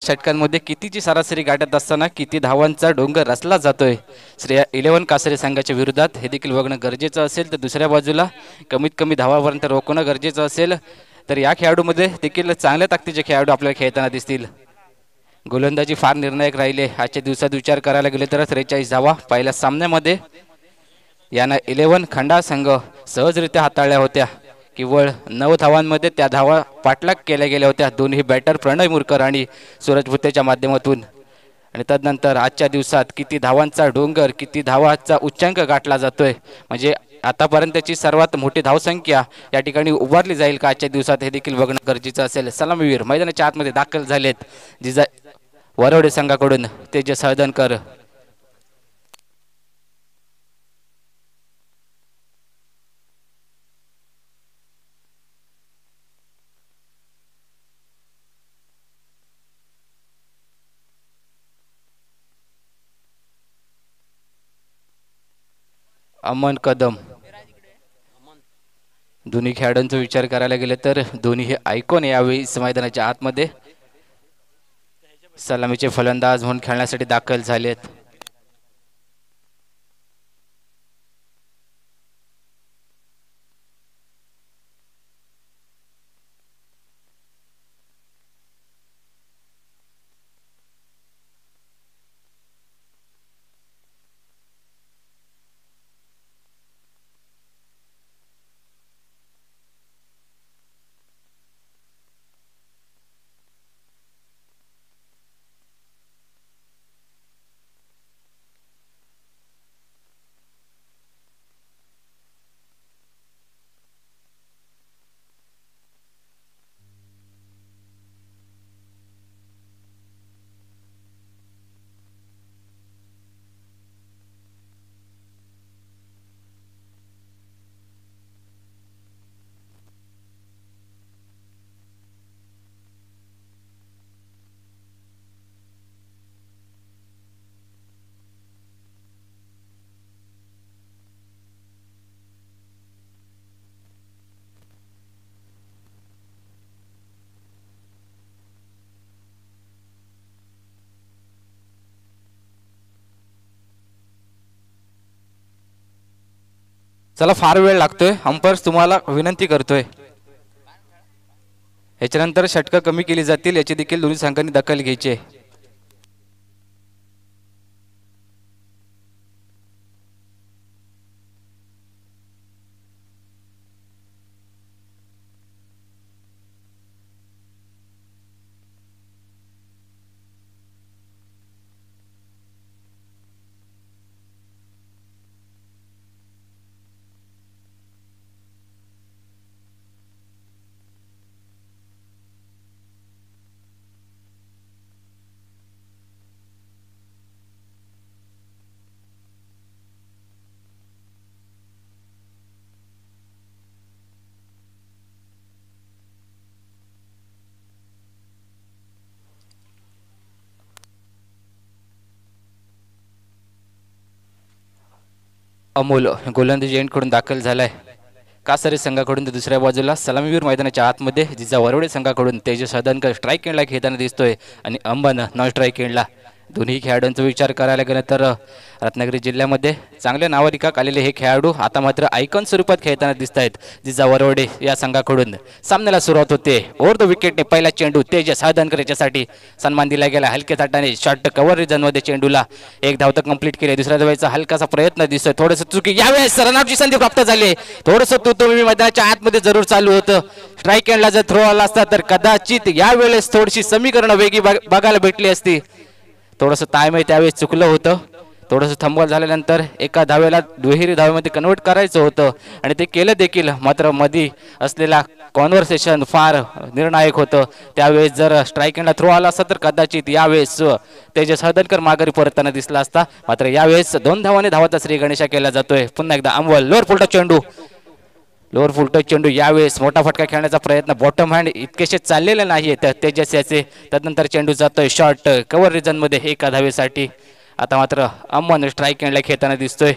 षटकांमध्ये कितीची सरासरी गाठत असताना किती धावांचा डोंगर रचला जातोय श्रेया 11 कासरे संघाच्या विरोधात हे देखील बघणं गरजेचं असेल. तर दुसऱ्या बाजूला कमीत कमी धावापर्यंत रोखणं गरजेचं असेल. तर या खेळाडूमध्ये देखील चांगल्या ताकदीचे खेळाडू आपल्याला खेळताना दिसतील. गोलंदाजी फार निर्णायक राहिले आजच्या दिवसात. विचार करायला गेले तर 43 धावा पहिल्या सामन्यामध्ये यानं 11 खंडा संघ सहजरित्या हाताळल्या होत्या. केवळ 9 धावांमध्ये त्या धावा पाठलाग केल्या गेल्या होत्या दोन्ही बॅटर प्रणय मुरकर आणि सूरज भुतेच्या माध्यमातून. आणि तदनंतर आजच्या दिवसात किती धावांचा डोंगर किती धावांचा उच्चांक गाठला जातोय म्हणजे आतापर्यंतची सर्वात मोठी धावसंख्या या ठिकाणी उभारली जाईल का आजच्या दिवसात हे देखील बघणं गरजेचं असेल. सलामीवीर मैदानाच्या आतमध्ये दाखल झालेत. जिजा वरवडे संघाकडून तेजस हळदणकर. अमन कदम. दोन्ही खेळाडूंचा विचार करायला गेले तर दोन्ही हे आयकॉन यावेळी मैदानाच्या आतमध्ये सलामीचे फलंदाज म्हणून खेळण्यासाठी दाखल झालेत. चला फार वेळ लागतोय. अंपायर्स तुम्हाला विनंती करतोय याच्यानंतर षटकं कमी केली जातील याची देखील दोन्ही संघांनी दखल घ्यायची आहे. अमोल गोलंदाजी एंडकडून दाखल झालाय कासारे संघाकडून. तर दुसऱ्या बाजूला सलामीवीर मैदानाच्या आतमध्ये जिजा वरवडे संघाकडून तेजस हळदणकर स्ट्राईक एंडला खेळताना दिसतोय आणि अंबन नॉन स्ट्राईक एंडला. दोन्ही खेळाडूंचा विचार करायला गेला तर रत्नागिरी जिल्ह्यामध्ये चांगल्या नावारिकाक आलेले हे खेळाडू आता मात्र आयकॉन स्वरूपात खेळताना दिसत आहेत जिजा वरवडे या संघाकडून. सामन्याला सुरुवात होते. ओव्हर द विकेटने पहिला चेंडू तेजस हळदणकर याच्यासाठी सन्मान दिला गेला. हलक्या थाटाने शॉर्ट कव्हर रिजनमध्ये चेंडूला एक धाव तर कंप्लीट केले. दुसऱ्या धावेचा हलकासा प्रयत्न दिसतोय. थोडंसं चुकी यावेळेस रनआउटची संधी प्राप्त झाली. थोडंसं तुम्ही मैदानाच्या आतमध्ये जरूर चालू होतं. स्ट्राईक एंडला जर थ्रो आला असता तर कदाचित यावेळेस थोडीशी समीकरण वेगळी बघायला भेटली असती. थोडंसं ताळमेळ त्यावेळेस चुकलं होतं. थोडंसं थांबवत झाल्यानंतर एका धावेला दुहेरी धावेमध्ये कन्वर्ट करायचं होतं आणि ते केलं देखील. मात्र मध्ये असलेला कॉन्व्हर्सेशन फार निर्णायक होतं. त्यावेळेस जर स्ट्राईक एंडला थ्रो आला असता तर कदाचित यावेळेस तेजस हळदणकर माघारी परतताना दिसला असता. मात्र यावेळेस 2 धावांनी धावाचा श्री गणेशा केला जातोय. पुन्हा एकदा अंवल लोअर फुलटो चेंडू. लोअर फुलटो चेंडू यावेळेस मोठा फटका खेळण्याचा प्रयत्न बॉटम हँड इतकेसे चाललेले नाही तर तेजस याचे. तदनंतर चेंडू जातोय शॉर्ट कव्हर रिजन मध्ये एका धावेसाठी. आता मात्र अमन स्ट्राईक एंडला खेळताना दिसतोय.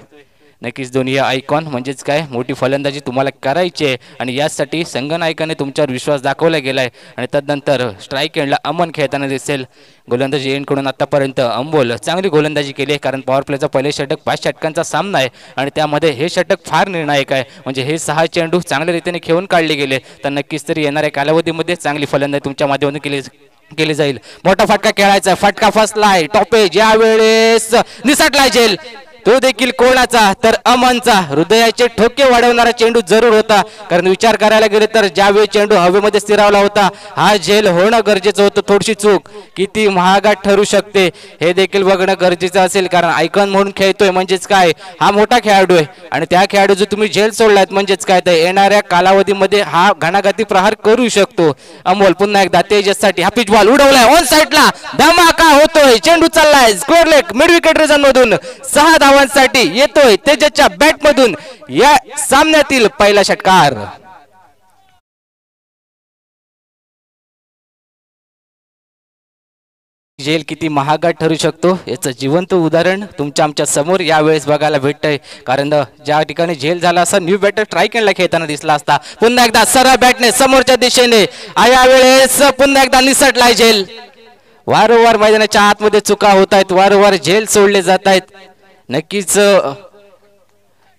नक्कीच दोन्ही आयकॉन म्हणजेच काय मोठी फलंदाजी तुम्हाला करायची आहे आणि यासाठी संघनायकाने तुमच्यावर विश्वास दाखवला गेला आहे आणि तदनंतर स्ट्राईक एंडला अमन खेळताना दिसेल. गोलंदाजी एंडकडून आतापर्यंत अंबोल चांगली गोलंदाजी केली आहे, कारण पॉवर प्लेचा पहिले षटक 5 षटकांचा सामना आहे आणि त्यामध्ये हे षटक फार निर्णायक आहे. म्हणजे हे 6 चेंडू चांगल्या रीतीने खेळून काढले गेले तर नक्कीच तरी येणाऱ्या कालावधीमध्ये चांगली फलंदाजी तुमच्या माध्यमातून केली जाईल. मोठा फटका खेळायचा, फटका फसलाय, टॉपेज यावेळेस निसटलाय झेल, तो देखील कोणाचा तर अमनचा. हृदयाचे ठोके वाढवणारा चेंडू जरूर होता, कारण विचार करायला गेले तर ज्यावेळी चेंडू हवेमध्ये स्थिरावला होता हा झेल होणं गरजेचं होतं. थोडीशी चूक किती महागात ठरू शकते हे देखील बघणं गरजेचं असेल, कारण आयकॉन म्हणून खेळतोय म्हणजेच काय हा मोठा खेळाडू आहे आणि त्या खेळाडूचं तुम्ही झेल सोडलात म्हणजेच काय तर येणाऱ्या कालावधीमध्ये हा घणाघाती प्रहार करू शकतो. अमोल पुन्हा एकदा तेजससाठी हा पिच बॉल उडवलाय, ऑन साइडला धमाका होतोय, चेंडू चाललाय square leg mid wicket region मधून 6 धावांसाठी येतोय तेजसच्या बॅट मधून या सामन्यातील पहिला षटकार. झेल किती महागात ठरू शकतो याचं जिवंत उदाहरण तुमच्या आमच्या समोर यावेळेस बघायला भेटतंय, कारण ज्या ठिकाणी झेल झाला असा न्यू बॅटर स्ट्राईक एंडला खेळताना दिसला असता. पुन्हा एकदा सरळ बॅटने समोरच्या दिशेने यावेळेस पुन्हा एकदा निसटलाय झेल. वारंवार मैदानाच्या आतमध्ये चुका होत आहेत, वारंवार झेल सोडले जात आहेत. नक्कीच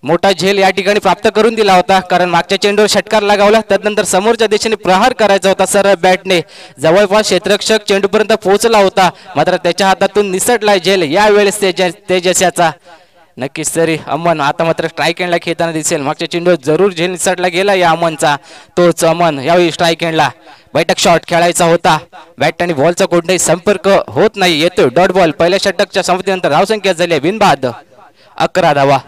मोठा झेल या ठिकाणी प्राप्त करून दिला होता, कारण मागच्या चेंडूवर षटकार लगावला त्यानंतर समोरच्या दिशेने प्रहार करायचा होता. सरळ बॅटने जवळपास क्षेत्ररक्षक चेंडूपर्यंत पोहोचला होता, मात्र त्याच्या हातातून निसटलाय झेल यावेळेस तेजस्याचा. नक्कीच तरी अमन आता मात्र स्ट्राईक एंडला खेळताना दिसेल. मागच्या चेंडूवर जरूर झेल निसटला गेला या अमनचा, तोच अमन यावेळी स्ट्राईक एंडला. बैठक शॉट खेळायचा होता, बॅट आणि बॉलचा कोणताही संपर्क होत नाही, येतोय डॉट बॉल. पहिल्या षटकच्या समाप्तीनंतर धावसंख्या झाली बिनबाद 11 धावा.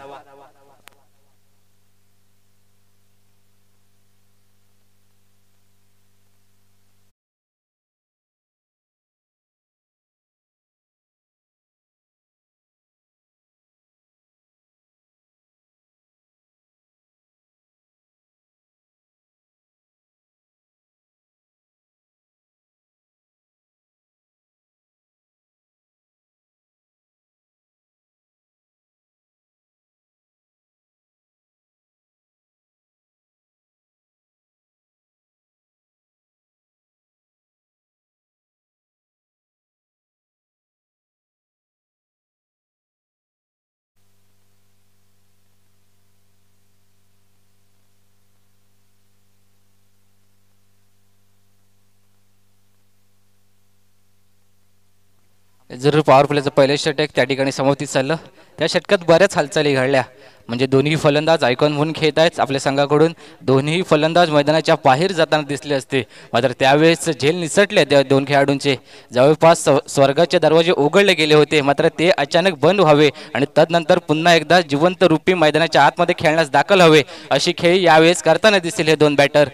जरूर पॉवर प्लेचं पहिलं षटक त्या ठिकाणी समाप्तीत चाललं. त्या षटकात बऱ्याच हालचाली घडल्या, म्हणजे दोन्ही फलंदाज आयकॉन म्हणून खेळत आहेत आपल्या संघाकडून. दोन्ही फलंदाज मैदानाच्या बाहेर जाताना दिसले असते, मात्र त्यावेळेस झेल निसटले त्या दोन खेळाडूंचे. जवळपास स्वर्गाचे दरवाजे उघडले गेले होते, मात्र ते अचानक बंद व्हावे आणि तदनंतर पुन्हा एकदा जिवंत रूपी मैदानाच्या आतमध्ये खेळण्यास दाखल हवे अशी खेळी यावेळेस करताना दिसतील हे दोन बॅटर.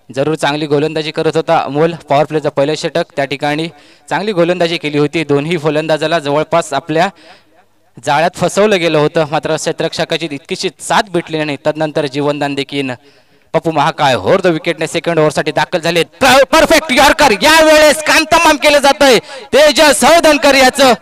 जरूर चांगली गोलंदाजी करत होता अमोल. पॉवर प्लेचा पहिलं षटक त्या ठिकाणी चांगली गोलंदाजी केली होती. दोन्ही फलंदाजाला जवळपास आपल्या जाळ्यात फसवलं गेलं होतं, मात्र क्षेत्ररक्षकाची इतकीशी साथ भेटली नाही. तदनंतर जीवनदान देखील पप्पू महाकाळ होर द विकेटने सेकंड ओव्हरसाठी दाखल झाले. परफेक्ट यॉर्कर यावेळेस काम तमाम केलं जातंय तेजस हळदणकर याचं.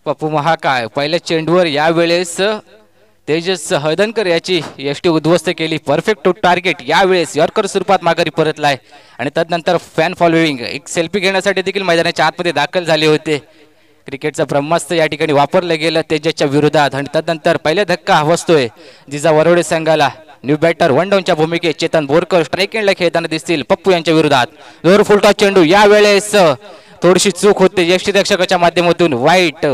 पप्पू महाकाळ पहिल्या चेंडूवर यावेळेस तेजस हळदणकर याची यष्टी उद्ध्वस्त केली. परफेक्ट टू टार्गेट यावेळेस यॉर्कर स्वरूपात माघारी परतलाय आणि तदनंतर फॅन फॉलोईंग एक सेल्फी घेण्यासाठी देखील मैदानाच्या आतमध्ये दाखल झाले होते. क्रिकेटचं ब्रह्मास्त्र या ठिकाणी वापरलं गेलं तेजसच्या विरोधात आणि त्यानंतर पहिला धक्का बसतोय जिजा वरवडे संघाला. न्यू बॅटर वन डाऊनच्या भूमिकेत चेतन बोरकर स्ट्राईक एंडला खेळताना दिसतील पप्पू यांच्या विरोधात. जोर फुलटॉस चेंडू यावेळेस थोडीशी चूक होते यष्टीरक्षकाच्या माध्यमातून. वाईट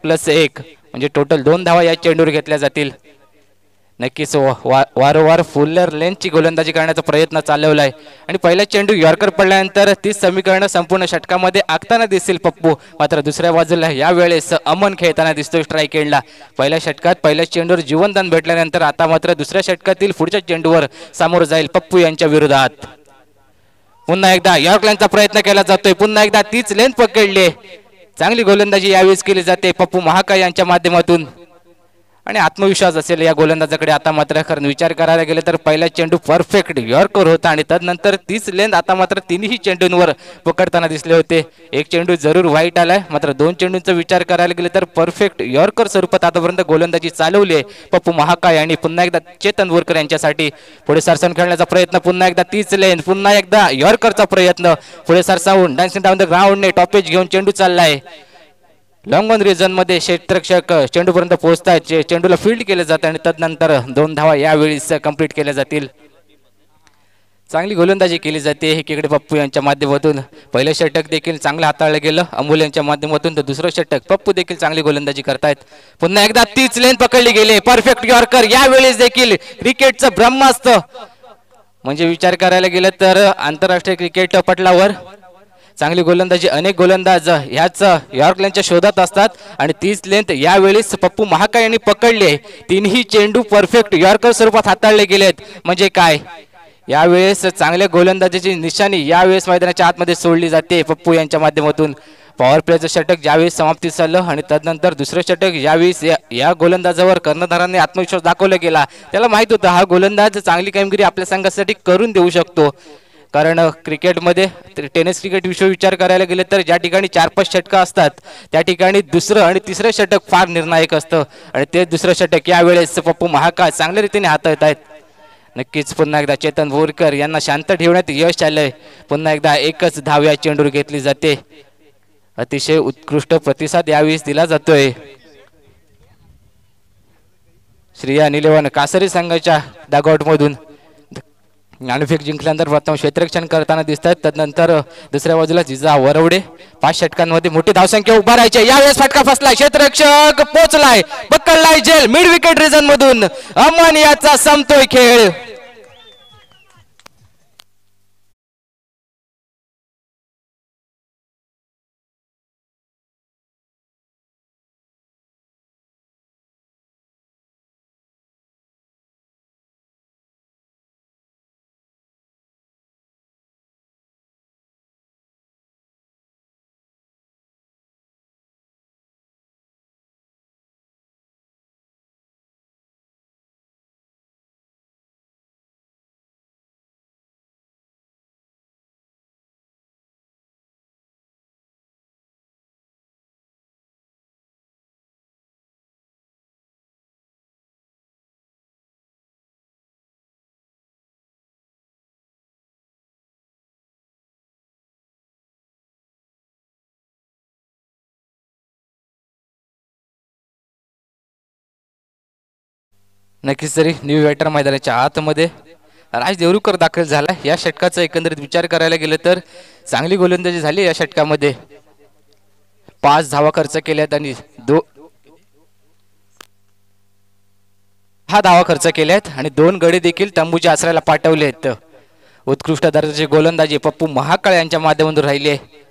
+1 म्हणजे टोटल 2 धावा या चेंडूवर घेतल्या जातील. नक्कीच वारंवार फुल्लर लेनची गोलंदाजी करण्याचा प्रयत्न चालवला आहे आणि पहिला चेंडू यॉर्कर पडल्यानंतर तीच समीकरण संपूर्ण षटकामध्ये आखताना दिसतील पप्पू. मात्र दुसऱ्या बाजूला यावेळेस अमन खेळताना दिसतोय स्ट्राईक एंडला. पहिल्या षटकात पहिल्या चेंडूवर जीवनदान भेटल्यानंतर आता मात्र दुसऱ्या षटकातील पुढच्या चेंडूवर सामोरं जाईल पप्पू यांच्या विरोधात. पुन्हा एकदा यॉर्कलँडचा प्रयत्न केला जातोय. पुन्हा एकदा तीच लेन पकडली. चांगली गोलंदाजी यावेळेस केली जाते पप्पू महाकाय यांच्या माध्यमातून आणि आत्मविश्वास असेल या गोलंदाजाकडे. आता मात्र खरं विचार करायला गेलं तर पहिला चेंडू परफेक्ट यॉर्कर होता आणि त्यानंतर तीच लेंथ आता मात्र तिन्ही चेंडूंवर पकडताना दिसले होते. एक चेंडू जरूर वाईट आलाय मात्र 2 चेंडूंचा विचार करायला गेलं तर परफेक्ट यॉर्कर स्वरूपात आतापर्यंत गोलंदाजी चालवली आहे पप्पू महाकाय आणि पुन्हा एकदा चेतन बोरकर यांच्यासाठी पुढे सरसावून खेळण्याचा प्रयत्न. पुन्हा एकदा तीच लेंथ पुन्हा एकदा यॉर्करचा प्रयत्न पुढे सरसावून डान्सिंग डाऊन द ग्राउंडने टॉपेज घेऊन चेंडू चाललाय. लॉंग ऑन रिजन मध्ये क्षेत्ररक्षक चेंडूपर्यंत पोहोचतात. चेंडूला फील्ड केले जाते आणि तदनंतर 2 धावा यावेळीच कंप्लीट केल्या जातील. चांगली गोलंदाजी केली जाते एकीकडे पप्पू यांच्या माध्यमातून. पहिलं षटक देखील चांगलं हाताळलं गेलं अमोल यांच्या माध्यमातून तर दुसरं षटक पप्पू देखील चांगली गोलंदाजी करतायत. पुन्हा एकदा तीच लेन पकडली गेली. परफेक्ट यॉर्कर यावेळेस देखील क्रिकेटचं ब्रह्मास्त्र म्हणजे विचार करायला गेलं तर आंतरराष्ट्रीय क्रिकेट पटलावर चांगली गोलंदाजी अनेक गोलंदाज ह्याच यॉर्कलँडच्या शोधात असतात आणि तीच लेंथ यावेळेस पप्पू महाकाय यांनी पकडली आहे. तिन्ही चेंडू परफेक्ट यॉर्कर स्वरूपात हाताळले गेलेत. म्हणजे काय यावेळेस चांगल्या गोलंदाजीची निशाणी यावेळेस मैदानाच्या आतमध्ये सोडली जाते पप्पू यांच्या माध्यमातून. पॉवर प्लेचं षटक ज्यावेळेस समाप्तीस आलं आणि त्यानंतर दुसरं षटक ज्यावेळेस या गोलंदाजावर कर्णधारांनी आत्मविश्वास दाखवला गेला. त्याला माहित होतं हा गोलंदाज चांगली कामगिरी आपल्या संघासाठी करून देऊ शकतो. कारण क्रिकेटमध्ये टेनिस क्रिकेट विषयी विचार करायला गेले तर ज्या ठिकाणी 4-5 षटकं असतात त्या ठिकाणी दुसरं आणि तिसरं षटक फार निर्णायक असतं आणि ते दुसरं षटक यावेळेस पप्पू महाकाय चांगल्या रीतीने हाताळत आहेत. नक्कीच पुन्हा एकदा चेतन बोरकर यांना शांत ठेवण्यात यश आलंय. पुन्हा एकदा एकच धाव या चेंडूवर घेतली जाते. अतिशय उत्कृष्ट प्रतिसाद यावेळेस दिला जातोय. श्रेया निलेवन कासरी संघाच्या डगआउट मधून नाणेफेक जिंकल्यानंतर प्रथम क्षेत्ररक्षण करताना दिसतात. त्यानंतर दुसऱ्या बाजूला जिजा वरवडे 5 षटकांमध्ये मोठी धावसंख्या उभा राहायची. यावेळेस फटका फसलाय. क्षेत्ररक्षक पोचलाय पकडलाय जेल मिड विकेट रिजन मधून. अमन याचा संपतोय खेळ. नक्कीच तरी न्यू बॅटर मैदानाच्या आतमध्ये राज देवरुकर दाखल झाला. या षटकाचा एकंदरीत विचार करायला गेलं तर चांगली गोलंदाजी झाली. या षटकामध्ये 5 धावा खर्च केल्यात आणि 6 धावा खर्च केल्यात आणि 2 गडी देखील तंबूच्या आसऱ्याला पाठवलेत. उत्कृष्ट दर्जाची गोलंदाजी पप्पू महाकाळ यांच्या माध्यमातून राहिली आहे.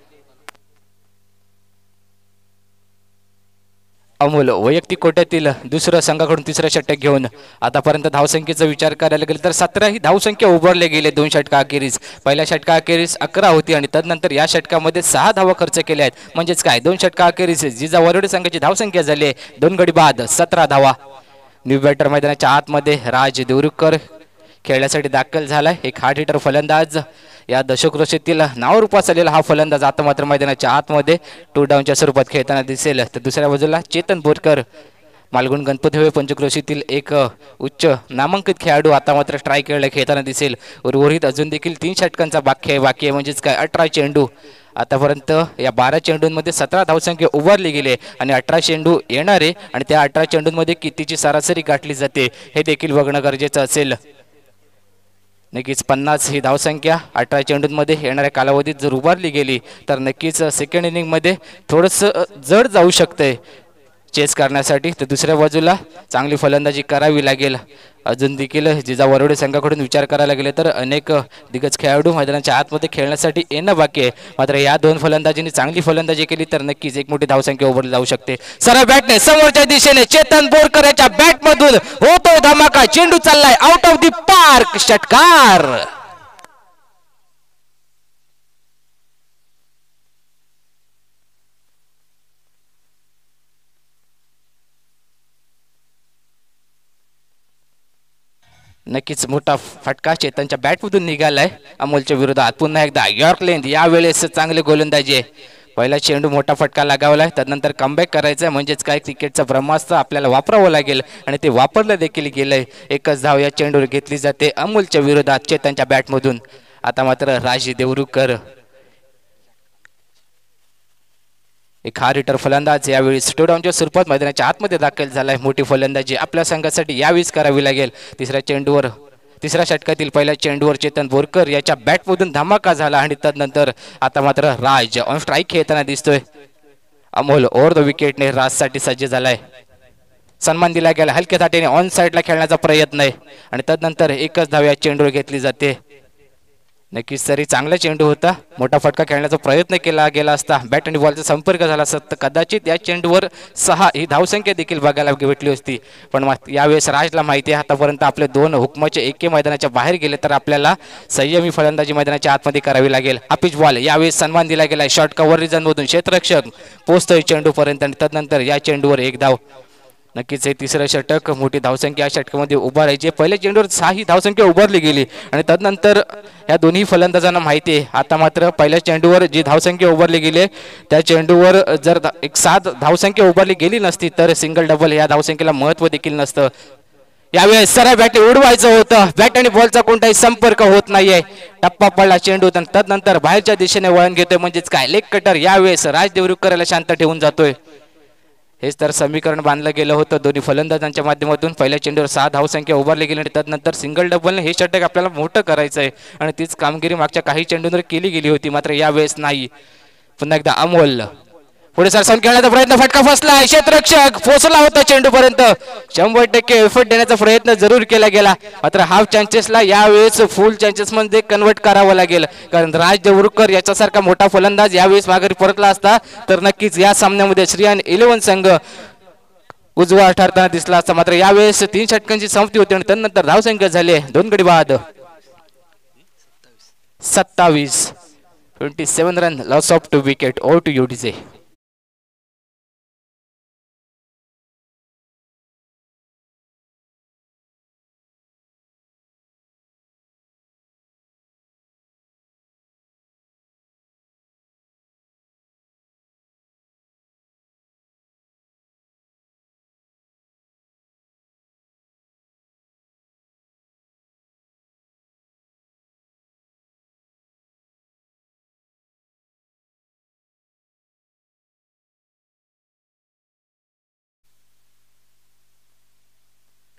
अमोल वैयक्तिक कोट्यातील दुसरं संघाकडून तिसरं षटक घेऊन आतापर्यंत धावसंख्येचा विचार करायला गेला तर 17 ही धावसंख्या उभारले गेले 2 षटकाअखेरीस. पहिल्या षटकाअखेरीस 11 होती आणि त्यानंतर या षटकामध्ये 6 धावा खर्च केल्या आहेत. म्हणजेच काय 2 षटकाअखेरीस जिजा वरवडे संघाची धावसंख्या झाली आहे 2 गडी बाद 17 धावा. न्यू बॅटर मैदानाच्या आतमध्ये राज देवरुकर खेळण्यासाठी दाखल झालाय. एक हार्ड हिटर फलंदाज या दशकवृषीतील नावरूपास आलेला हा फलंदाज आता मात्र मैदानाच्या आतमध्ये 2 डाऊनच्या स्वरूपात खेळताना दिसेल. तर दुसऱ्या बाजूला चेतन बोरकर मालगुण गणपती पंचक्रोशीतील एक उच्च नामांकित खेळाडू आता मात्र स्ट्राईक खेळताना दिसेल. उर्वरित अजून देखील 3 षटकांचा बाकी आहे म्हणजेच काय 18 चेंडू. आतापर्यंत या 12 चेंडूंमध्ये 17 धावसंख्या उभारली गेले आणि 18 चेंडू येणारे आणि त्या 18 चेंडूंमध्ये कितीची सरासरी गाठली जाते हे देखील बघणं गरजेचं असेल. नक्कीच 50 ही धावसंख्या 18 चेंडूंमध्ये येणाऱ्या कालावधीत जर उभारली गेली तर नक्कीच सेकंड इनिंगमध्ये थोडंसं जड जाऊ शकते चेस करण्यासाठी. तर दुसऱ्या बाजूला चांगली फलंदाजी करावी लागेल. अजून देखील जिजा वरवडे संघाकडून विचार करायला गेले तर अनेक दिग्गज खेळाडू मैदानाच्या आतमध्ये खेळण्यासाठी येणं बाकी आहे. मात्र या 2 फलंदाजींनी चांगली फलंदाजी केली तर नक्कीच एक मोठी धावसंख्या उभारली जाऊ शकते. सरळ बॅटने समोरच्या दिशेने चेतन बोरकर याच्या बॅटमधून होतो धमाका. चेंडू चाललाय आउट ऑफ दी पार्क. षटकार. नक्कीच मोठा फटका चेतनच्या बॅटमधून निघालाय अमोलच्या विरोधात. पुन्हा एकदा यॉर्कलेंथ यावेळेस चांगले गोलंदाजी आहे. पहिला चेंडू मोठा फटका लागावलाय त्यानंतर कमबॅक करायचं म्हणजेच काय क्रिकेटचं ब्रह्मास्त्र आपल्याला वापरावं लागेल आणि ते वापरलं देखील गेलंय. एकच धाव या चेंडूवर घेतली जाते अमोलच्या विरोधात चेतनच्या बॅटमधून. आता मात्र राज देवरुखकर एक हा रिटर फलंदाज यावेळी स्टोडाऊनच्या स्वरूपात मैदानाच्या आतमध्ये दाखल झालाय. मोठी फलंदाजी आपल्या संघासाठी यावेळीच करावी लागेल. तिसऱ्या षटकातील पहिल्या चेंडूवर चेतन बोरकर याच्या बॅटमधून धमाका झाला आणि त्यानंतर आता मात्र राज ऑन स्ट्राईक खेळताना दिसतोय. अमोल ओव्हर द विकेटने राजसाठी सज्ज झालाय. सन्मान दिला गेला. हलक्या थाटीने ऑन साईडला खेळण्याचा प्रयत्न आहे आणि त्यानंतर एकच धाव या चेंडूवर घेतली जाते. नक्कीच तरी चांगला चेंडू होता. मोठा फटका खेळण्याचा प्रयत्न केला गेला असता बॅट आणि बॉलचा संपर्क झाला असता तर कदाचित या चेंडूवर 6 ही धावसंख्या देखील बघायला भेटली असती. पण यावेळेस राजला माहिती आहे आतापर्यंत आपले 2 हुकमाचे एके मैदानाच्या बाहेर गेले तर आपल्याला संयमी फलंदाजी मैदानाच्या आतमध्ये करावी लागेल. अपिच बॉल यावेळेस सन्मान दिला गेला. शॉर्ट कव्हर रिजन मधून क्षेत्ररक्षक पोहोचतोय चेंडूपर्यंत आणि त्यानंतर या चेंडूवर एक धाव. नक्कीच हे तिसरं षटक मोठी धावसंख्या या षटकामध्ये उभारायची. पहिल्या चेंडूवर 6 ही धावसंख्या उभारली गेली आणि त्यानंतर या दोन्ही फलंदाजांना माहिती आहे आता मात्र पहिल्या चेंडूवर जी धावसंख्या उभारली गेली त्या चेंडूवर जर एक 7 धावसंख्या उभारली गेली नसती तर सिंगल डबल या धावसंख्येला महत्त्व देखील नसतं. यावेळेस सरळ बॅट उडवायचं होतं. बॅट आणि बॉलचा कोणताही संपर्क होत नाहीये. टप्पा पडला चेंडू त्यानंतर बाहेरच्या दिशेने वळण घेतोय म्हणजेच काय लेग कटर. यावेळेस राज देवरुखकर शांत ठेवून जातोय. हेच तर समीकरण बांधलं गेलं होतं दोन्ही फलंदाजांच्या माध्यमातून. पहिल्या चेंडूवर 6 धावसंख्या उभारली गेली आणि त्यानंतर सिंगल डबलने हे षटक आपल्याला मोठं करायचं आहे आणि तीच कामगिरी मागच्या काही चेंडूंवर केली गेली होती मात्र यावेळेस नाही. पुन्हा एकदा अमोल पुढे सरसावून खेळण्याचा प्रयत्न. फटका फसला. क्षेत्ररक्षक पोहोचला होता चेंडूपर्यंत. 100% एफर्ट देण्याचा प्रयत्न जरूर केला गेला मात्र हाफ चान्सेसला यावेळेस फुल चान्सेस मध्ये कन्वर्ट करावं लागेल कारण राज देवरुखकर याच्यासारखा मोठा फलंदाज यावेळेस माघारी परतला असता तर नक्कीच या सामन्यामध्ये श्रीयान 11 संघ उजवा ठरताना दिसला असता. मात्र यावेळेस 3 षटकांची संपत्ती होती आणि त्यानंतर धावसंख्या झाली 2 गडी बाद 27 run loss of 2 wicket. Over to you DJ.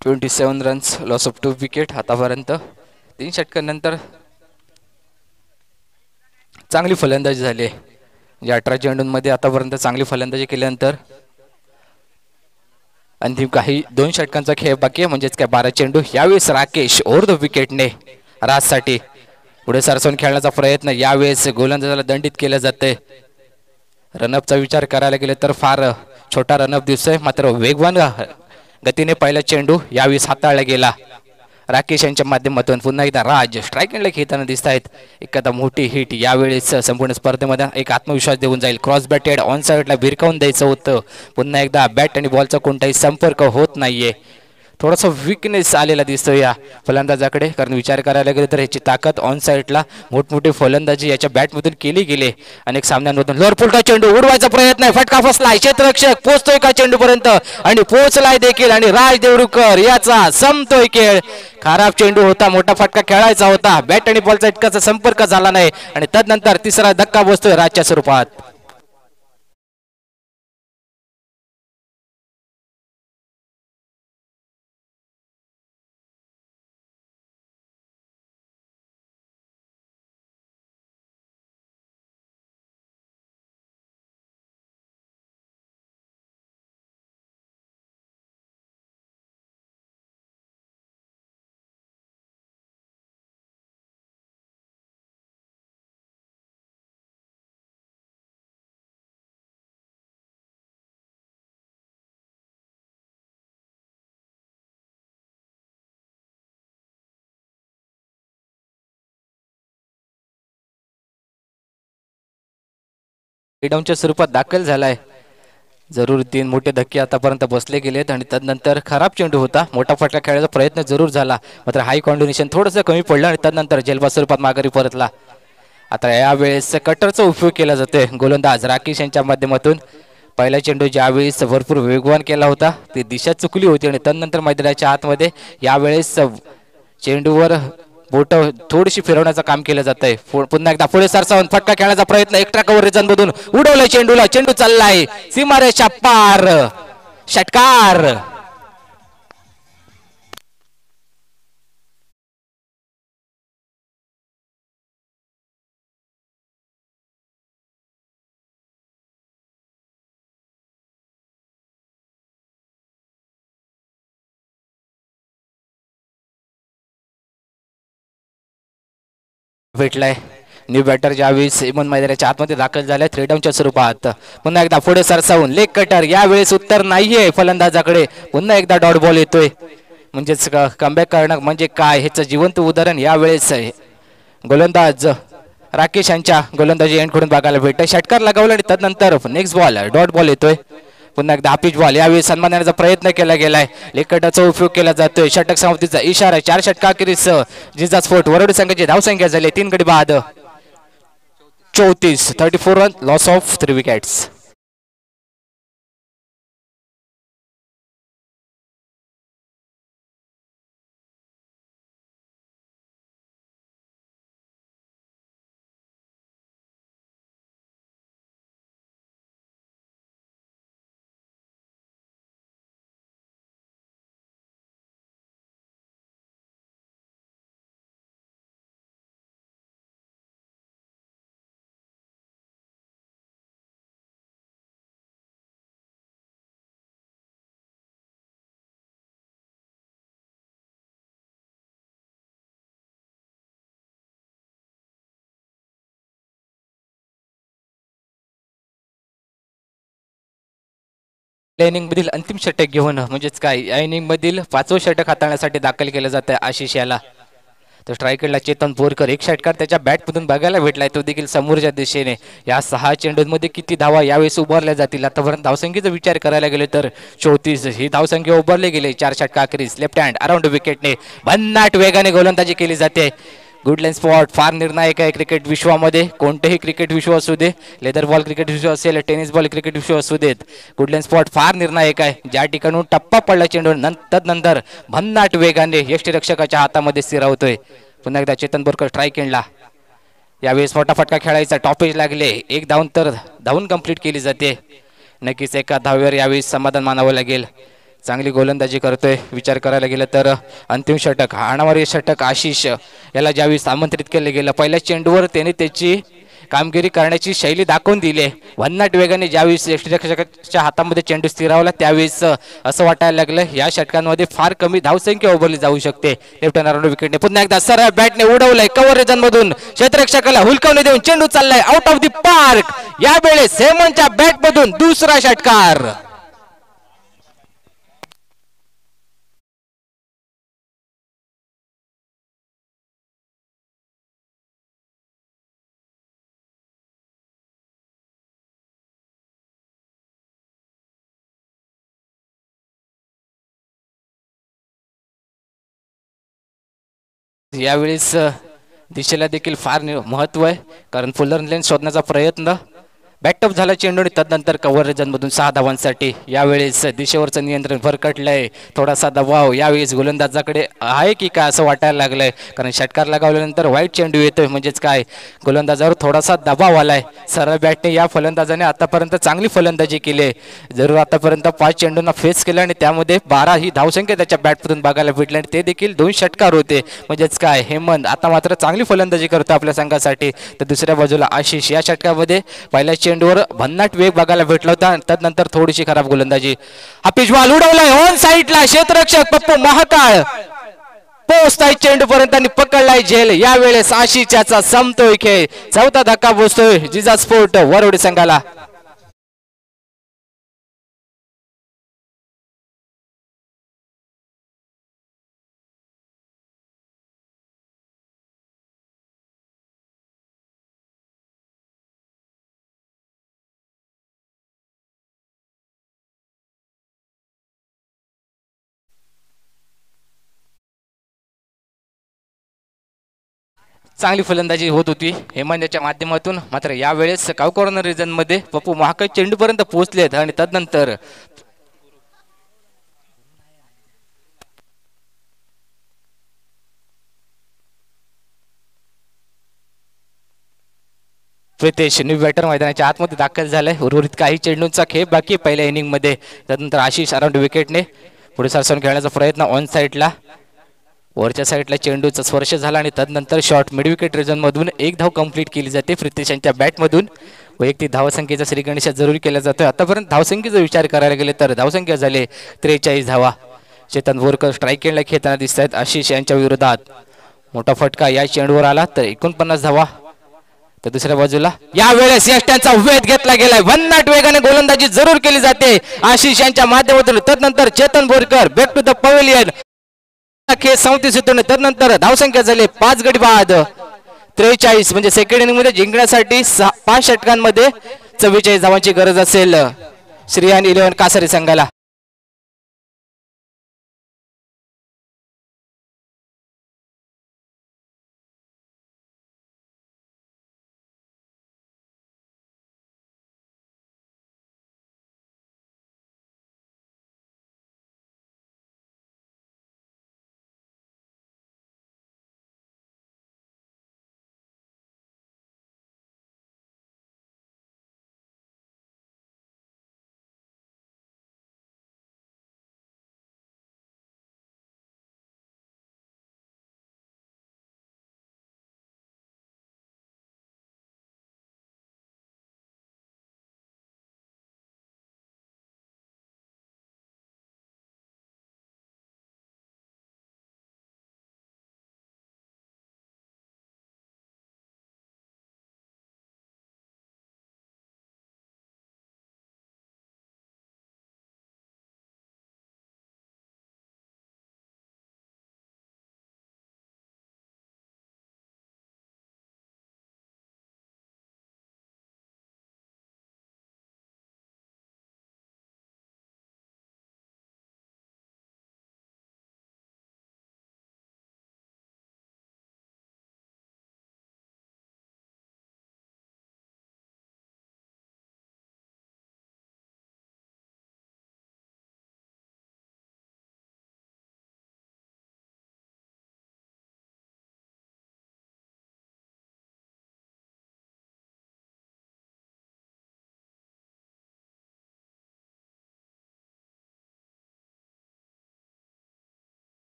Twenty runs loss of 2 wicket. आतापर्यंत 3 षटकांनंतर चांगली फलंदाजी झाली आहे. म्हणजे 18 चेंडूंमध्ये आतापर्यंत चांगली फलंदाजी केल्यानंतर अंतिम काही 2 षटकांचा खेळ बाकी आहे म्हणजेच काय 12 चेंडू. यावेळेस राकेश ओव्हर द विकेटने राजसाठी पुढे सरसवून खेळण्याचा प्रयत्न. यावेळेस गोलंदाजाला दंडित केलं जाते. रनअपचा विचार करायला गेले तर फार छोटा रनअप दिसतोय मात्र वेगवान गतीने पहिला चेंडू यावेळेस हाताळला गेला राकेश यांच्या माध्यमातून. पुन्हा एकदा राज स्ट्राईक एंडला खेळताना दिसत आहेत. एखादा मोठी हिट यावेळेस संपूर्ण स्पर्धेमध्ये एक आत्मविश्वास देऊन जाईल. क्रॉस बॅटेड ऑन साईडला भिरकावून द्यायचं होतं. पुन्हा एकदा बॅट आणि बॉलचा कोणताही संपर्क होत नाहीये. थोडासा वीकनेस आलेला दिसतो या फलंदाजाकडे, कारण विचार करायला गेले तर ह्याची ताकद ऑन साईडला मोठमोठी फलंदाजी याच्या बॅटमधून केली गेली. अनेक सामन्यांमधून लोअर फुलटा चेंडू उडवायचा प्रयत्न आहे, फटका फसलाय, क्षेत्ररक्षक पोहोचतोय का चेंडूपर्यंत आणि पोहोचलाय देखील आणि राज देवरुखकर याचा संपतोय खेळ. खराब चेंडू होता, मोठा फटका खेळायचा होता, बॅट आणि बॉलचा इतकाचा संपर्क झाला नाही आणि तदनंतर तिसरा धक्का बसतोय राजच्या स्वरूपात. डाऊनच्या स्वरूपात दाखल झालाय. जरूर 3 मोठे धक्के आतापर्यंत बसले गेलेत आणि तदनंतर खराब चेंडू होता, मोठा फटका खेळायचा प्रयत्न जरूर झाला, मात्र हाय कॉम्बिनेशन थोडंसं कमी पडलं आणि तदनंतर जलबा स्वरूपात माघारी परतला. आता यावेळेस कटरचा उपयोग केला जातोय गोलंदाज राकेश यांच्या माध्यमातून. पहिला चेंडू ज्यावेळेस भरपूर वेगवान केला होता ती दिशा चुकली होती आणि तदनंतर मैदानाच्या आतमध्ये यावेळेस चेंडूवर बोट थोडीशी फिरवण्याचं काम केलं जात आहे. पुन्हा एकदा पुढे सरसावून फटका खेळण्याचा प्रयत्न, एक्स्ट्रा कव्हर रिजनमधून उडवलं चेंडूला, चेंडू चाललाय सीमारेषा पार, षटकार. भेटलाय न्यू बॅटर ज्यावेळेस इमन मैदानाच्या आतमध्ये दाखल झालाय 3 डाऊनच्या स्वरूपात. पुन्हा एकदा पुढे सरसावून लेग कटर, यावेळेस उत्तर नाहीये फलंदाजाकडे. पुन्हा एकदा डॉट बॉल येतोय, म्हणजेच कमबॅक करणं म्हणजे काय ह्याचं जिवंत उदाहरण यावेळेस गोलंदाज राकेश यांच्या गोलंदाजी एंडकडून बघायला भेटतंय. षटकार लगावला आणि तदनंतर नेक्स्ट बॉल डॉट बॉल येतोय. पुन्हा एकदा पिच बॉल, यावेळी सन्मान देण्याचा प्रयत्न केला गेलाय, लेकटाचा उपयोग केला जातोय, षटक समाप्तीचा इशारा. 4 षटकाखेरीस जिजा स्फोट वरवडी संघाची धावसंख्या झाली 3 गडी बाद 34, 34 run, loss of 3 wickets. Inning मधील अंतिम षटक घेऊन, म्हणजेच काय या इनिंग मधील 5वं षटक हाताळण्यासाठी दाखल केलं जात आहे आशिष याला. तर स्ट्रायकरला चेतन बोरकर, एक षटकार त्याच्या बॅटमधून बघायला भेटलाय, तो देखील समोरच्या दिशेने. या 6 चेंडूंमध्ये किती धावा यावेळेस उभारल्या जातील आतापर्यंत धावसंख्येचा विचार करायला गेले तर 34 ही धावसंख्या उभारली गेली 4 षटकाखेरीस. लेफ्ट हँड अराउंड विकेटने भन्नाट वेगाने गोलंदाजी केली जाते. गुड लाईन स्पॉट फार निर्णायक आहे क्रिकेट विश्वामध्ये. कोणतेही क्रिकेट विश्व असू दे, लेदर बॉल क्रिकेट विश्व असेल, टेनिस बॉल क्रिकेट विश्व असू देत, गुड लाईन स्पॉट फार निर्णायक आहे. ज्या ठिकाणून टप्पा पडला चेंडू तदनंतर भन्नाट वेगाने यष्टीरक्षकाच्या हातामध्ये स्थिरावतोय. पुन्हा एकदा चेतन बोरकर स्ट्राईक एंडला. यावेळेस मोठा फटका खेळायचा, टॉपेज लागले, एक धावून तर धावून कंप्लीट केली जाते. नक्कीच एका धावेवर यावेळी समाधान मानावं लागेल. चांगली गोलंदाजी करतोय. विचार करायला गेलं तर अंतिम षटक, हाणामारी षटक आशिष याला ज्यावेळी आमंत्रित केलं गेलं, पहिल्या चेंडूवर त्याने त्याची कामगिरी करण्याची शैली दाखवून दिली. भन्नाट वेगाने ज्यावेळेस यष्टीरक्षकाच्या हातामध्ये चेंडू स्थिरावला त्यावेळेस असं वाटायला लागलं या षटकांमध्ये फार कमी धावसंख्या उभारली जाऊ शकते. लेफ्ट हँड विकेटने पुन्हा एकदा सरळ बॅटने उडवलंय कव्हर रिजन मधून, क्षेत्ररक्षकाला हुलकावणी देऊन चेंडू चाललाय आउट ऑफ द पार्क. यावेळेस हेमंतच्या बॅट मधून दुसरा षटकार. यावेळेस दिशेला देखील फार महत्व आहे, कारण फुलर लेन शोधण्याचा प्रयत्न बॅटअप झाला चेंडू आणि तदनंतर कव्हर रिजनमधून 6 धावांसाठी. यावेळेस दिशेवरचं नियंत्रण भरकटलंय, थोडासा दबाव यावेळेस गोलंदाजाकडे आहे की काय असं वाटायला लागलंय, कारण षटकार लगावल्यानंतर वाईट चेंडू येतोय, म्हणजेच काय गोलंदाजावर थोडासा दबाव आलाय. सरळ बॅटने या फलंदाजाने आतापर्यंत चांगली फलंदाजी केली आहे. जरूर आतापर्यंत 5 चेंडूंना फेस केलं आणि त्यामध्ये 12 ही धावसंख्या त्याच्या बॅटमधून बघायला भेटली आणि ते देखील 2 षटकार होते. म्हणजेच काय हेमंत आता मात्र चांगली फलंदाजी करतो आपल्या संघासाठी. तर दुसऱ्या बाजूला आशिष या षटकामध्ये पहिल्या चेंडूवर भन्नाट वेग बघायला भेटला होता, त्यानंतर थोडीशी खराब गोलंदाजी. हा पिच बॉल उडवलाय ऑन साईडला, क्षेत्ररक्षक पप्पू महाकाळ पोहोचताय चेंडू पर्यंत आणि पकडलाय झेल. यावेळेस आशिषचा संपतोय खेळ, चौथा धक्का बसतोय जिजा स्पोर्ट वरवडे संघाला. चांगली फलंदाजी होत होती हेमंतच्या माध्यमातून, मात्र यावेळेस काव कॉर्नर रिजन मध्ये पप्पू महाकाळ चेंडू पर्यंत पोहोचलेत आणि तदनंतर प्रितेश न्यू बॅटर मैदानाच्या आतमध्ये दाखल झालाय. उर्वरित काही चेंडूंचा खेळ बाकी पहिल्या इनिंग मध्ये. त्यानंतर आशिष अराउंड विकेटने पुढे सरसावून खेळण्याचा प्रयत्न ऑन साईडला, वरच्या साईडला चेंडूचा स्पर्श झाला आणि तदनंतर शॉट मिड विकेट रिजन मधून एक धाव कंप्लीट केली जाते प्रितेश यांच्या बॅटमधून. वैयक्तिक धावसंख्येचा श्रीगणेशा जरूर केला जातोय. आतापर्यंत धावसंख्येचा विचार करायला गेले तर धावसंख्या झाले 43 धावा. चेतन बोरकर स्ट्राईक एंडला खेळताना दिसत आहेत आशिष यांच्या विरोधात. मोठा फटका या चेंडूवर आला तर 49 धावा. तर दुसऱ्या बाजूला यावेळेस यष्ट्यांचा वेध घेतला गेलाय, भन्नाट वेगाने गोलंदाजी जरूर केली जाते आशिष यांच्या माध्यमातून. तदनंतर Chetan Borkar back to the pavilion, खेळ 37 होतो. तदनंतर धावसंख्या झाली 5 गडी बाद 43. म्हणजे सेकंड इनिंग मध्ये जिंकण्यासाठी 5 षटकांमध्ये 44 धावांची गरज असेल श्रीयान 11 कासारी संघाला.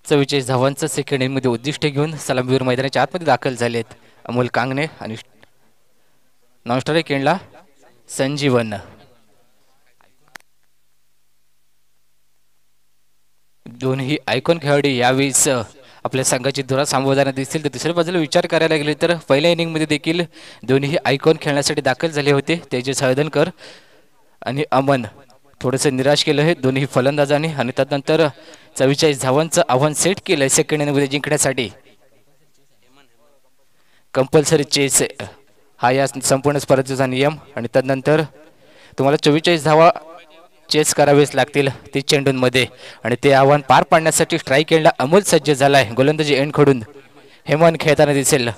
44 धावांचं सेकंड इनिंगमध्ये उद्दिष्ट घेऊन सलामीवीर मैदानाच्या आतमध्ये दाखल झालेत अमोल कांगणे आणि नॉन स्ट्राईक एंडला संजीवन. दोन्ही आयकॉन खेळाडू यावेळेस आपल्या संघाची धुरा सांभाळताना दिसतील. तर दुसऱ्या बाजूला विचार करायला गेले तर पहिल्या इनिंगमध्ये देखील दोन्ही आयकॉन खेळण्यासाठी दाखल झाले होते. तेजस हळदणकर आणि अमन थोडंसं निराश केलं आहे दोन्ही फलंदाजांनी आणि त्यानंतर 44 धावांचं आव्हान सेट केलंय सेकंड इनिंगमध्ये जिंकण्यासाठी. कंपल्सरी चेस हा या संपूर्ण स्पर्धेचा नियम आणि त्यानंतर तुम्हाला 44 धावा चेस करावेच लागतील 30 चेंडूंमध्ये आणि ते आव्हान पार पाडण्यासाठी स्ट्राईक एंडला अमोल सज्ज झालाय. गोलंदाजी एंडकडून हेमंत खेळताना दिसेल.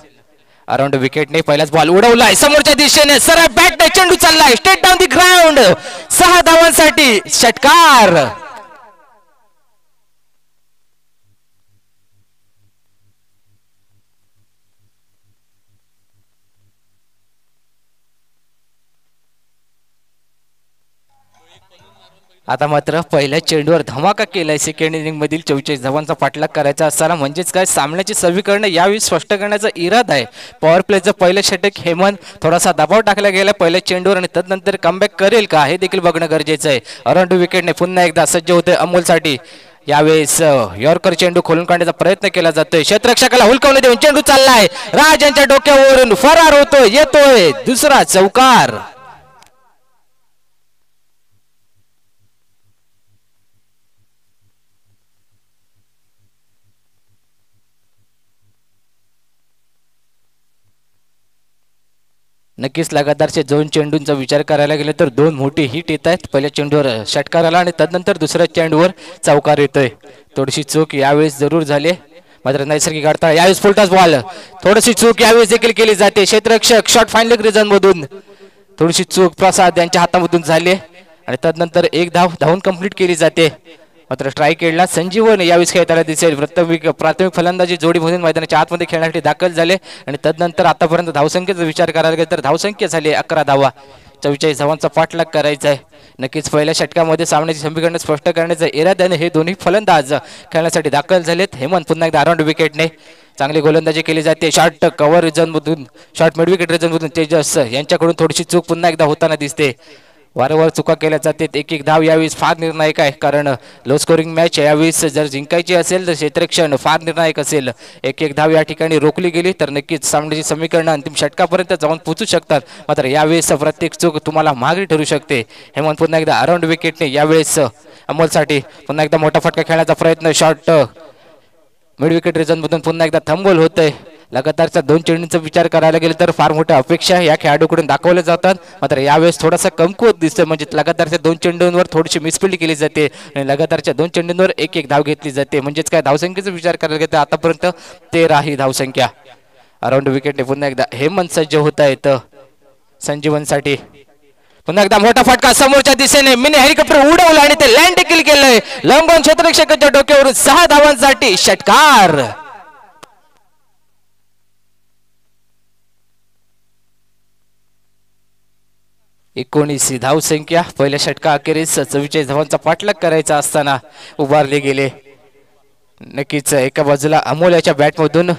अराउंड विकेटने पहिलाच बॉल उडवलाय समोरच्या दिशेने सरळ बॅटने चेंडू चाललाय स्ट्रेट डाऊन दी ग्राउंड 6 धावांसाठी षटकार. आता मात्र पहिल्या चेंडूवर धमाका केलाय सेकंड इनिंग मधील 44 धावांचा पाठलाग करायचा असताना म्हणजेच काय सामन्याची समीकरण यावेळी स्पष्ट करण्याचा इरादा आहे. पॉवर प्लेचं पहिलं षटक हेमंत थोडासा दबाव टाकला गेला पहिल्या चेंडूवर आणि त्यानंतर कमबॅक करेल का हे देखील बघणं गरजेचं आहे. अराउंड विकेटने पुन्हा एकदा सज्ज होते अमोलसाठी. यावेळेस यॉर्कर चेंडू खोलून काढण्याचा प्रयत्न केला जातोय क्षेत्ररक्षकाला हुलकावून देऊन चेंडू चाललाय राज यांच्या डोक्यावरून फरार होतोय येतोय दुसरा चौकार. नक्कीच लगातारचे 2 चेंडूंचा विचार करायला गेले तर 2 मोठी हिट येत आहेत. पहिल्या चेंडूवर षटकार आला आणि त्यानंतर दुसऱ्या चेंडूवर चौकार येतोय. थोडीशी चूक यावेळेस जरूर झाली मात्र नैसर्गिक अडथळा यावेळेस फुलटॉस बॉल थोडीशी चूक यावेळेस देखील केली जाते. क्षेत्ररक्षक शॉट फाईन रिझन मधून थोडीशी चूक प्रसाद यांच्या हातामधून झाली आणि त्यानंतर एक धावून कंप्लीट केली जाते. मात्र स्ट्राईक एंडला संजीवन यावेळेस खेळताना दिसेल. प्राथमिक फलंदाजी जोडीमधून मैदानाच्या आतमध्ये खेळण्यासाठी दाखल झाले आणि त्यानंतर आतापर्यंत धावसंख्येचा विचार करायला गेला तर धावसंख्या झाली 11 धावा. 44 धावांचा पाठलाग करायचा आहे. नक्कीच पहिल्या षटकामध्ये सामन्याची समीकरण स्पष्ट करण्याचा इराद्याने हे दोन्ही फलंदाज खेळण्यासाठी दाखल झालेत. हेमंत पुन्हा एकदा अराउंड विकेटने चांगली गोलंदाजी केली जाते. शॉर्ट कव्हर रिजनमधून शॉर्ट मिड विकेट रिजनमधून तेजस यांच्याकडून थोडीशी चूक पुन्हा एकदा होताना दिसते. वारंवार चुका केल्या जातात. एक धाव यावेळेस फार निर्णायक आहे कारण लो स्कोरिंग मॅच यावेळेस जर जिंकायची असेल तर क्षेत्ररक्षण फार निर्णायक असेल. एक धाव या ठिकाणी रोखली गेली तर नक्कीच सामन्याची समीकरण अंतिम षटकापर्यंत जाऊन पोहोचू शकतात. मात्र यावेळेस प्रत्येक चूक तुम्हाला महागडी ठरू शकते. हेमंत पुन्हा एकदा अराउंड विकेटने यावेळेस अमोलसाठी पुन्हा एकदा मोठा फटका खेळण्याचा प्रयत्न शॉर्ट मिड विकेट रिजनमधून पुन्हा एकदा थंबोल होतंय. लगातारच्या 2 चेंडूंचा विचार करायला गेले तर फार मोठ्या अपेक्षा या खेळाडूकडून दाखवल्या जातात. मात्र यावेळेस थोडासा कमकुवत दिसतोय म्हणजे लगातारच्या 2 चेंडूंवर थोडीशी मिसफिल्ड केली जाते आणि लगातारच्या 2 चेंडूंवर एक धाव घेतली जाते. म्हणजेच काय धावसंख्येचा विचार करायला गेला तर आतापर्यंत 13 ही धावसंख्या. अराउंड विकेटने पुन्हा एकदा हेमंत सज्ज होत आहेत संजीवनसाठी. पुन्हा एकदा मोठा फटका समोरच्या दिशेने मिनी हेलिकॉप्टर उडवला आणि ते लँड देखील केलंय लंबन क्षेत्ररक्षकाच्या डोक्यावरून 6 धावांसाठी षटकार. एकोणीस धावसंख्या पहिल्या षटका अखेरीस 44 धावांचा पाठलाग करायचा असताना उभारले गेले. नक्कीच एका बाजूला अमोल याच्या बॅटमधून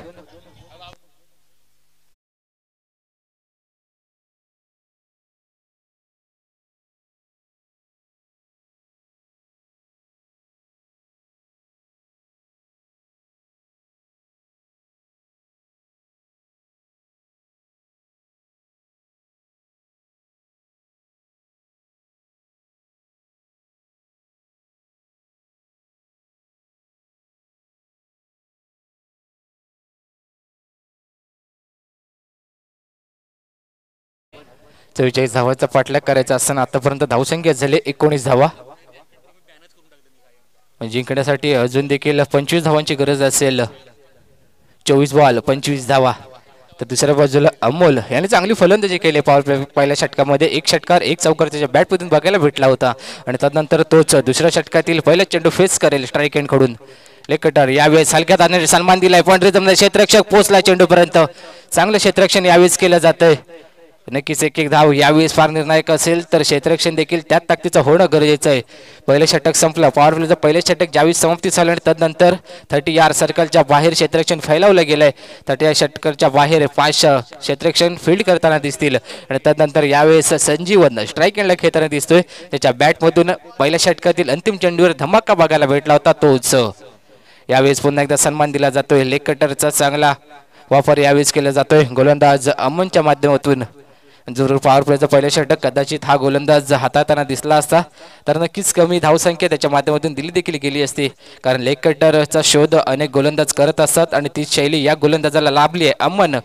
चव्वेचाळीस धावांचा पाठलाग करायचा असताना आतापर्यंत धावसंख्या झाले 19 धावा. जिंकण्यासाठी अजून देखील 25 धावांची गरज असेल. 24 बॉल 25 धावा. तर दुसऱ्या बाजूला अमोल याने चांगली फलंदाजी केली. पहिल्या षटकामध्ये 1 षटकार 1 चौकार त्याच्या बॅटमधून बघायला भेटला होता आणि त्यानंतर तोच दुसऱ्या षटकातील पहिला चेंडू फेस करेल स्ट्राईक एंड कडून. लेकटर यावेळेस हलक्यात आणण्याचे सन्मान दिलाय पण रिदमने क्षेत्ररक्षक पोहोचला चेंडूपर्यंत. चांगलं क्षेत्ररक्षण यावेळेस केलं जातंय. नक्कीच एक एक धाव यावेळेस फार निर्णायक असेल तर क्षेत्ररक्षण देखील त्याच ताकदीचं होणं गरजेचं आहे. पहिले षटक संपलं, पॉवर प्लेचं पहिले षटक ज्यावेळेस समाप्ती झालं आणि तदनंतर 30 यार्ड सर्कलच्या बाहेर क्षेत्ररक्षण फैलावलं गेलंय. 30 यार्ड षटकाच्या बाहेर 5 क्षेत्ररक्षण फील्ड करताना दिसतील आणि तदनंतर यावेळेस संजीवन स्ट्राईक एंडला खेळताना दिसतोय. त्याच्या बॅटमधून पहिल्या षटकातील अंतिम चेंडूवर धमाका बघायला भेटला होता तोच. यावेळेस पुन्हा एकदा सन्मान दिला जातोय. लेग कटरचा चांगला वापर यावेळेस केला जातोय गोलंदाज अमनच्या माध्यमातून. जरूर पॉवर प्लेचं पहिलं षटक कदाचित हा गोलंदाज हाताळताना दिसला असता तर नक्कीच कमी धावसंख्या त्याच्या माध्यमातून दिली देखील गेली असती. कारण लेग कटरचा शोध अनेक गोलंदाज करत असतात आणि ती शैली या गोलंदाजाला लाभली आहे. अमन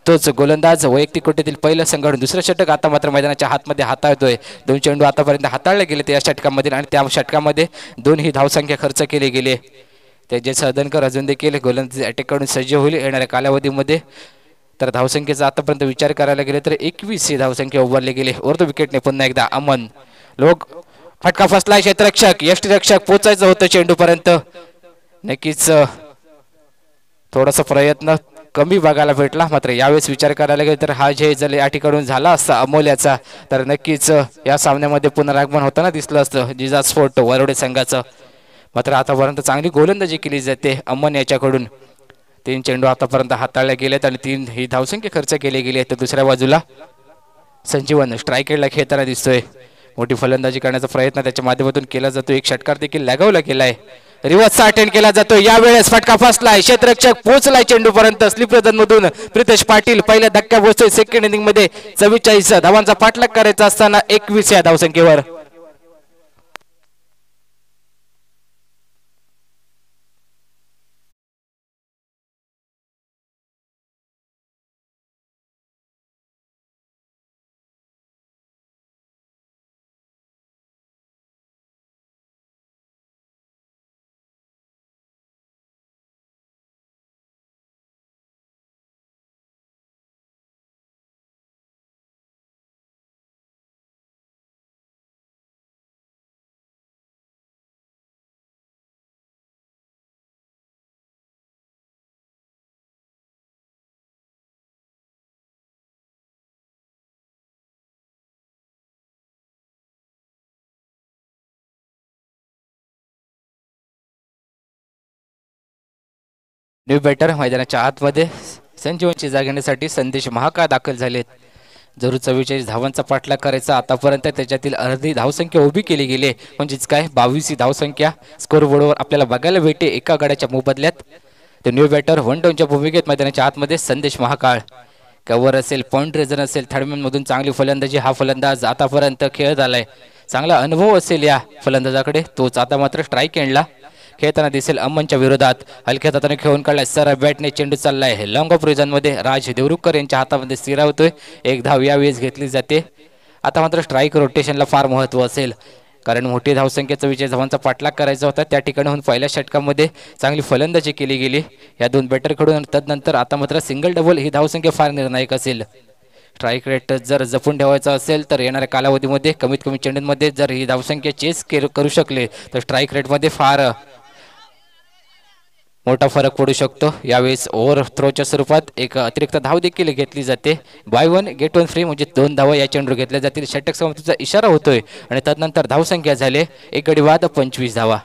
तोच गोलंदाज वैयक्तिक कोटीतील पहिलं संघाडून दुसरं षटक आता मात्र मैदानाच्या हातमध्ये हाताळतोय. 2 चेंडू आतापर्यंत हाताळले गेले त्या षटकामध्ये आणि त्या षटकामध्ये 2 ही धावसंख्या खर्च केली गेली. त्याचे सदनकर अजून देखील गोलंदाजी अटॅककडून सज्ज होईल येणाऱ्या कालावधीमध्ये. तर धावसंख्येचा आतापर्यंत विचार करायला गेले तर 21 ही धावसंख्या उभारली गेली. वरतो विकेटने पुन्हा एकदा अमन. लोक फटका फसलाय. क्षेत्ररक्षक यष्टीरक्षक पोचायचं होतं चेंडूपर्यंत. नक्कीच थोडासा प्रयत्न कमी बघायला भेटला. मात्र यावेळेस विचार करायला गेले तर हा जे जर या ठिकाणून झाला असता अमोल्याचा तर नक्कीच या सामन्यामध्ये पुनरागमन होताना दिसलं असतं जिजा स्पोर्ट वरोडे संघाचं. मात्र आतापर्यंत चांगली गोलंदाजी केली जाते अमन याच्याकडून. 3 चेंडू आतापर्यंत हाताळले गेलेत आणि 3 ही धावसंख्या खर्च केली गेली आहे. तर दुसऱ्या बाजूला संजीवन स्ट्राईक एंडला खेळताना दिसतोय. मोठी फलंदाजी करण्याचा प्रयत्न त्याच्या माध्यमातून केला जातो. एक षटकार देखील लगावला गेलाय. रिव्हर्सचा अटेंड केला जातो. यावेळेस फटका फसलाय. क्षेत्ररक्षक पोहोचलाय चेंडूपर्यंत. स्लिप मधून प्रितेश पाटील पहिल्या धक्क्या पोहोचतोय. सेकंड इनिंग मध्ये 44 धावांचा पाठलाग करायचा असताना 21 या धावसंख्येवर. न्यू बॅटर मैदानाच्या आतमध्ये संजीवनची जागा घेण्यासाठी संदेश महाकाळ दाखल झालेत. जरूर 44 धावांचा पाठलाग करायचा. आतापर्यंत त्याच्यातील अर्धी धावसंख्या उभी केली गेली. म्हणजेच काय 22 ही धावसंख्या स्कोर बोर्डवर आपल्याला बघायला भेटे एका गड्याच्या मोबदल्यात. तर न्यू बॅटर वन डाऊनच्या भूमिकेत मैदानाच्या आतमध्ये संदेश महाकाळ. कव्हर असेल, पॉइंट रेझर असेल, थर्डमॅन मधून चांगली फलंदाजी हा फलंदाज आतापर्यंत खेळत आलाय. चांगला अनुभव असेल या फलंदाजाकडे. तोच आता मात्र स्ट्राईक एंडला खेळताना दिसेल अमनच्या विरोधात. हलक्या हाताने खेळून काढलाय. सर बॅटने चेंडू चाललाय लॉंग ऑफ रिजन मध्ये. राज देवरुखकर यांच्या हातामध्ये स्थिरावतोय. एक धाव यावेळेस घेतली जाते. आता मात्र स्ट्राईक रोटेशनला फार महत्व असेल कारण मोठी धावसंख्येचा विजय धावांचा पाठलाग करायचा होता. त्या ठिकाणाहून पहिल्या षटकामध्ये चांगली फलंदाजी केली गेली या 2 बॅटरकडून. तदनंतर आता मात्र सिंगल डबल ही धावसंख्या फार निर्णायक असेल. स्ट्राईक रेट जर जपून ठेवायचा असेल तर येणाऱ्या कालावधीमध्ये कमीत कमी चेंडूंमध्ये जर ही धावसंख्या चेस करू शकले तर स्ट्राईक रेटमध्ये फार मोठा फरक पडू शकतो. यावेळेस ओव्हर थ्रोच्या स्वरूपात एक अतिरिक्त धाव देखील घेतली जाते. बाय 1 गेट 1 फ्री म्हणजे 2 धावा या चेंडूवर घेतल्या जातील. षटक समाप्तीचा इशारा होतोय आणि तदनंतर धावसंख्या झाले एक गडी बाद 25 धावा.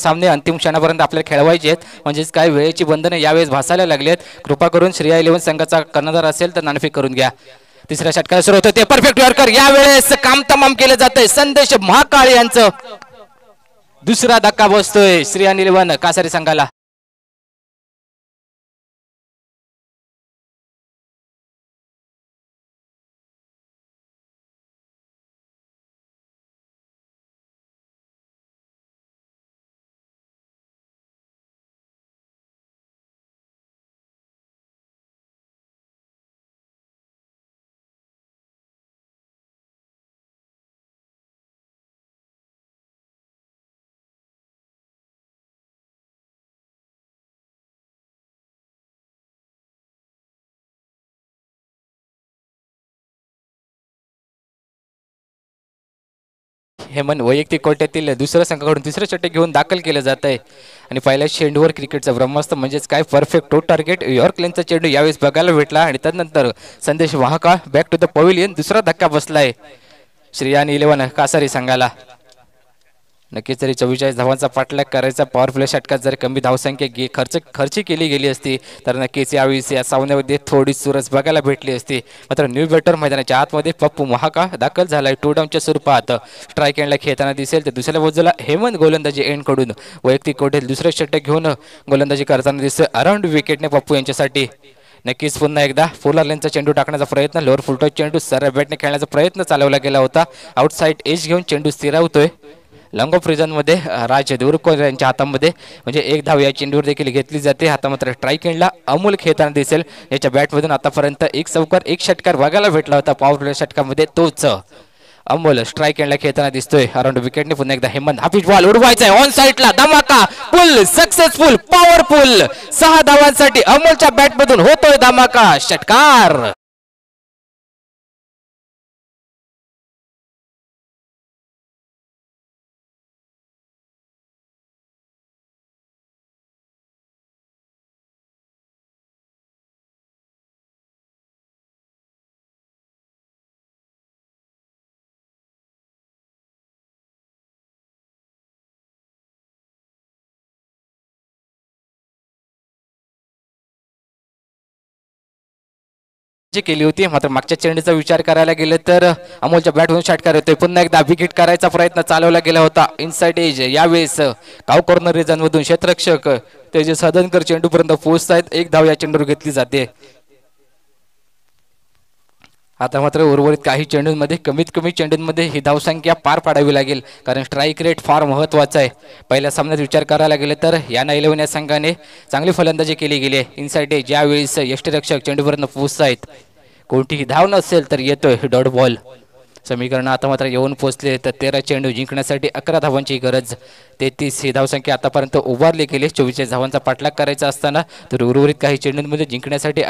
सामने अंतिम क्षणापर्यंत आपल्याला खेळवायचे आहेत, म्हणजेच काय वेळेची बंधनं यावेळेस भासायला लागलेत. कृपा करून श्रेया 11 संघाचा कर्णधार असेल तर नाणेफेक करून घ्या. तिसऱ्या षटकाला सुरू होतं ते परफेक्ट यॉर्कर, यावेळेस काम तमाम केलं जातंय. संदेश महाकाळ यांचं दुसरा धक्का बसतोय श्रेया 11 कासारी संघाला. हेमंत वैयक्तिक कोट्यातील दुसऱ्या संघाकडून तिसरं षटक घेऊन दाखल केलं जात आहे. आणि पहिल्या चेंडूवर क्रिकेटचा ब्रह्मास्त्र म्हणजेच काय परफेक्ट टू टार्गेट यॉर्कलेनचा चेंडू यावेळेस बघायला भेटला. आणि त्यानंतर संदेश Mahakal back to the pavilion, दुसरा धक्का बसलाय श्रेया 11 कासारी संघाला. नक्कीच तरी 44 धावांचा पाठलाग करायचा पॉवर प्ले षटकात जर कमी धावसंख्या खर्ची केली गेली असती तर नक्कीच यावेळी या सामन्यामध्ये थोडी चुरस बघायला भेटली असती. मात्र न्यू बेटर मैदानाच्या आतमध्ये पप्पू महाकाळ दाखल झालाय. टू डाऊनच्या स्वरूपात स्ट्राईक एंडला खेळताना दिसेल. तर दुसऱ्या बाजूला हेमंत गोलंदाजी एंडकडून वैयक्तिक कोठेल दुसरे षटक घेऊन गोलंदाजी करताना दिसतोय. अराउंड विकेटने पप्पू यांच्यासाठी. नक्कीच पुन्हा एकदा फोलर लेनचा चेंडू टाकण्याचा प्रयत्न, लोअर फुलटॉस चेंडू सरळ बॅटने खेळण्याचा प्रयत्न चालवला गेला होता. आउटसाइड एज घेऊन चेंडू स्थिरावतोय. लॉंग ऑफ मध्ये राज देवरकर यांच्या हातामध्ये म्हणजे एक धाव या चेंडूवर देखील घेतली जाते. आता मात्र स्ट्राईक एंडला अमोल खेळताना दिसेल. याच्या बॅटमधून आतापर्यंत एक चौकार एक षटकार बघायला भेटला होता पॉवर प्ले षटकामध्ये. तोच अमोल स्ट्राईक एंडला खेळताना दिसतोय. अराउंड विकेटने पुन्हा एकदा हेमंत हाफिज बॉल उडवायचा आहे ऑन साइडला. धमाका पुल सक्सेसफुल पॉवरफुल 6 धावांसाठी अमोलच्या बॅटमधून होतोय धमाका षटकार. जे केली होती, मात्र मागच्या चेंडूचा विचार करायला गेलं तर अमोलच्या बॅटमधून षटकार येतोय. पुन्हा एकदा विकेट करायचा प्रयत्न चालवला गेला होता इनसाइड एज. यावेळेस काव कॉर्नर रिजन मधून क्षेत्ररक्षक तेजस सदनकर चेंडूपर्यंत पोहोचतायत. एक धाव या चेंडूवर घेतली जाते. आता मात्र उर्वरित काही चेंडूंमध्ये कमीत कमी चेंडूंमध्ये ही धावसंख्या पार पाडावी लागेल, कारण स्ट्राईक रेट फार महत्त्वाचा आहे. पहिल्या सामन्यात विचार करायला गेले तर या 11 या संघाने चांगली फलंदाजी केली गेली आहे. इनसाइड एज ज्यावेळेस यष्टीरक्षक चेंडूपर्यंत पोहोचतायत. कोणतीही धाव नसेल तर येतोय डॉट बॉल. समीकरण आता मात्र येऊन पोहोचले. तर 13 चेंडू जिंकण्यासाठी 11 धावांची गरज. 33 ही धावसंख्या आतापर्यंत उभारली गेली. 44 धावांचा पाठलाग करायचा असताना तर उर्वरित काही चेंडूंमध्ये जिंकण्यासाठी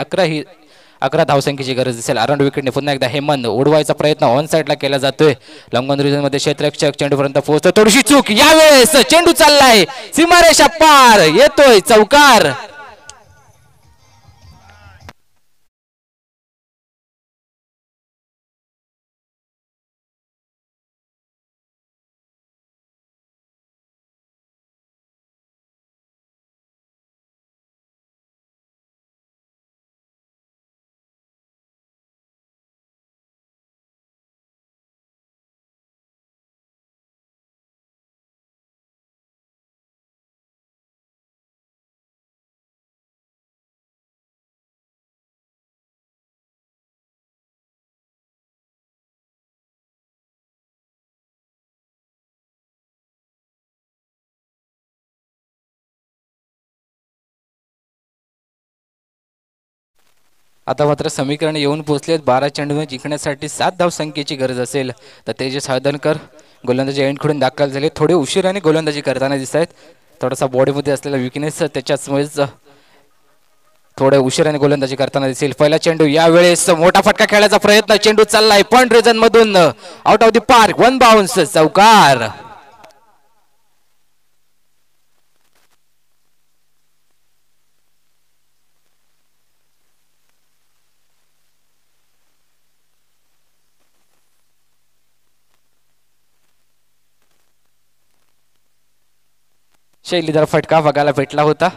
11 धावसंख्येची गरज असेल. अराउंड विकेटने पुन्हा एकदा हेमंत उडवायचा प्रयत्न ऑन साइडला केला जातोय. लॉंगॉन रिजन मध्ये क्षेत्ररक्षक चेंडूपर्यंत पोहोचतो. थोडीशी चूक, यावेळेस चेंडू चाललाय सीमारेषा पार, येतोय चौकार. आता मात्र समीकरण येऊन पोहोचलेत. 12 चेंडूने जिंकण्यासाठी 7 धावसंख्येची गरज असेल. तर तेजस हळदणकर गोलंदाजी एंडकडून दाखल झाले. थोडे उशिराने गोलंदाजी करताना दिसत आहेत. थोडासा बॉडीमध्ये असलेला विकनेस त्याच्यामुळेच थोड्या उशिराने गोलंदाजी करताना दिसेल. पहिला चेंडू, यावेळेस मोठा फटका खेळायचा प्रयत्न, चेंडू चाललाय पॉइंट रिजन मधून out of the park, 1 bounce, चौकार. शैलीदार फटका बघायला भेटला होता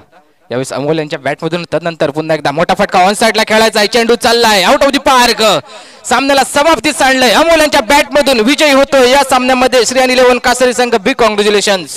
यावेळेस अमोल यांच्या बॅटमधून. तदनंतर पुन्हा एकदा मोठा फटका ऑन साइडला खेळायचा आहे. चेंडू चाललाय आउट ऑफ द पार्क. सामन्याला समाप्तीस आणलंय. अमोल यांच्या बॅटमधून विजयी होतो या सामन्यामध्ये श्रेयन 11 कासरी संघ. Big congratulations.